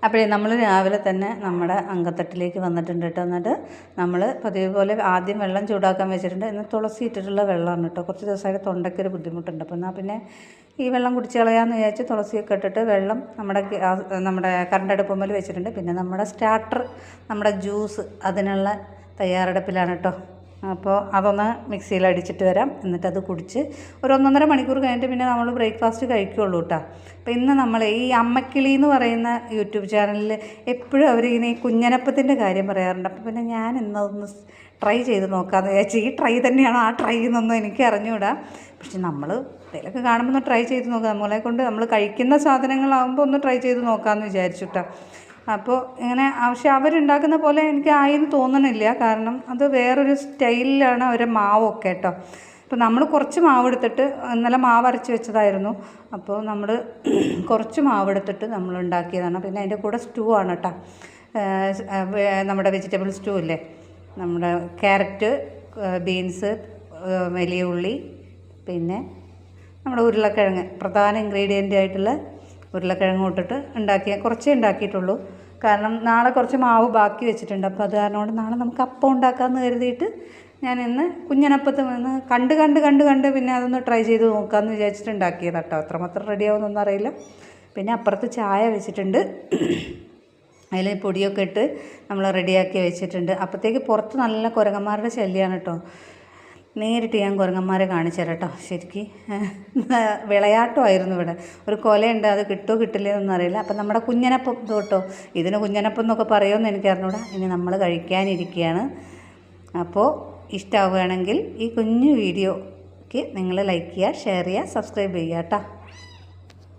അപ്പോഴേ നമ്മൾ രാവിലെ തന്നെ നമ്മുടെ അങ്കത്തട്ടിലേക്ക് വന്നിട്ടുണ്ട് കേട്ടോ. എന്നിട്ട് നമ്മൾ പതിവ് പോലെ ആദ്യം വെള്ളം ചൂടാക്കാൻ വെച്ചിട്ടുണ്ട്. എന്നാൽ തുളസി ഇട്ടിട്ടുള്ള വെള്ളമാണ് കേട്ടോ. കുറച്ച് ദിവസമായിട്ട് തൊണ്ടയ്ക്കൊരു ബുദ്ധിമുട്ടുണ്ട്. അപ്പോൾ എന്നാൽ പിന്നെ ഈ വെള്ളം കുടിച്ച് കളയാമെന്ന് വിചാരിച്ച് തുളസിയൊക്കെ ഇട്ടിട്ട് വെള്ളം നമ്മുടെ കറണ്ട് അടുപ്പുമ്മൽ വെച്ചിട്ടുണ്ട്. പിന്നെ നമ്മുടെ സ്റ്റാർട്ടർ, നമ്മുടെ ജ്യൂസ് അതിനുള്ള തയ്യാറെടുപ്പിലാണ് കേട്ടോ. അപ്പോൾ അതൊന്ന് മിക്സിയിൽ അടിച്ചിട്ട് വരാം. എന്നിട്ടത് കുടിച്ച് ഒരു 1.5 മണിക്കൂർ കഴിഞ്ഞിട്ട് പിന്നെ നമ്മൾ ബ്രേക്ക്ഫാസ്റ്റ് കഴിക്കുകയുള്ളൂ കേട്ടോ. അപ്പോൾ ഇന്ന് നമ്മൾ ഈ അമ്മക്കിളി എന്ന് പറയുന്ന യൂട്യൂബ് ചാനലിൽ എപ്പോഴും അവരിങ്ങനെ ഈ കുഞ്ഞനപ്പത്തിൻ്റെ കാര്യം പറയാറുണ്ട്. അപ്പോൾ പിന്നെ ഞാൻ ഇന്നതൊന്ന് ട്രൈ ചെയ്ത് നോക്കാമെന്ന് വിചാരിച്ചു. ഈ ട്രൈ തന്നെയാണ് ആ ട്രൈ എന്നൊന്നും എനിക്ക് അറിഞ്ഞുകൂടാ. പക്ഷെ നമ്മൾ ഇതിലൊക്കെ കാണുമ്പോൾ ഒന്ന് ട്രൈ ചെയ്ത് നോക്കാം. നമ്മളെ കൊണ്ട് നമ്മൾ കഴിക്കുന്ന സാധനങ്ങളാകുമ്പോൾ ഒന്ന് ട്രൈ ചെയ്ത് നോക്കാമെന്ന് വിചാരിച്ചു കേട്ടോ. അപ്പോൾ ഇങ്ങനെ പക്ഷെ അവരുണ്ടാക്കുന്ന പോലെ എനിക്ക് ആയെന്ന് തോന്നണില്ല. കാരണം അത് വേറൊരു സ്റ്റൈലിലാണ് അവരുടെ മാവൊക്കെ കേട്ടോ. അപ്പോൾ നമ്മൾ കുറച്ച് മാവെടുത്തിട്ട് ഇന്നലെ മാവ് അരച്ച് വെച്ചതായിരുന്നു. അപ്പോൾ നമ്മൾ കുറച്ച് മാവെടുത്തിട്ട് നമ്മൾ ഉണ്ടാക്കിയതാണ്. പിന്നെ അതിൻ്റെ കൂടെ സ്റ്റൂ ആണ് കേട്ടോ. നമ്മുടെ വെജിറ്റബിൾ സ്റ്റൂ ഇല്ലേ, നമ്മുടെ ക്യാരറ്റ്, ബീൻസ്, വലിയ ഉള്ളി, പിന്നെ നമ്മുടെ ഉരുളക്കിഴങ്ങ്, പ്രധാന ഇൻഗ്രീഡിയൻ്റ് ആയിട്ടുള്ള ഉരുളക്കിഴങ്ങ് ഇട്ടിട്ട് കുറച്ചേ ഉണ്ടാക്കിയിട്ടുള്ളൂ. കാരണം നാളെ കുറച്ച് മാവ് ബാക്കി വെച്ചിട്ടുണ്ട്. അപ്പോൾ അത് കാരണം കൊണ്ട് നാളെ നമുക്ക് അപ്പം ഉണ്ടാക്കാമെന്ന് കരുതിയിട്ട് ഞാൻ ഇന്ന് കുഞ്ഞനപ്പത്ത് നിന്ന് കണ്ട് പിന്നെ അതൊന്ന് ട്രൈ ചെയ്ത് നോക്കാമെന്ന് വിചാരിച്ചിട്ട് ഉണ്ടാക്കിയത് കേട്ടോ. അത്രമാത്രം റെഡിയാവുമെന്നൊന്നും അറിയില്ല. പിന്നെ അപ്പുറത്ത് ചായ വെച്ചിട്ടുണ്ട്. അതിൽ പൊടിയൊക്കെ ഇട്ട് നമ്മൾ റെഡിയാക്കി വെച്ചിട്ടുണ്ട്. അപ്പോഴത്തേക്ക് പുറത്ത് നല്ല കുരങ്ങന്മാരുടെ ശല്യമാണ് കേട്ടോ. നേരിട്ട് ഞാൻ കുരങ്ങന്മാരെ കാണിച്ചു തരാം കേട്ടോ. ശരിക്കും വിളയാട്ടമായിരുന്നു ഇവിടെ. ഒരു കൊലയുണ്ട്, അത് കിട്ടുമോ കിട്ടില്ലെന്നൊന്നും അറിയില്ല. അപ്പം നമ്മുടെ കുഞ്ഞനപ്പം കേട്ടോ, ഇതിന് കുഞ്ഞനപ്പം എന്നൊക്കെ പറയുമെന്ന് എനിക്ക് അറിഞ്ഞൂടാ. ഇനി നമ്മൾ കഴിക്കാനിരിക്കുകയാണ്. അപ്പോൾ ഇഷ്ടമാവുകയാണെങ്കിൽ ഈ കുഞ്ഞു വീഡിയോയ്ക്ക് നിങ്ങൾ ലൈക്ക് ചെയ്യുക, ഷെയർ ചെയ്യുക, സബ്സ്ക്രൈബ് ചെയ്യുക കേട്ടോ.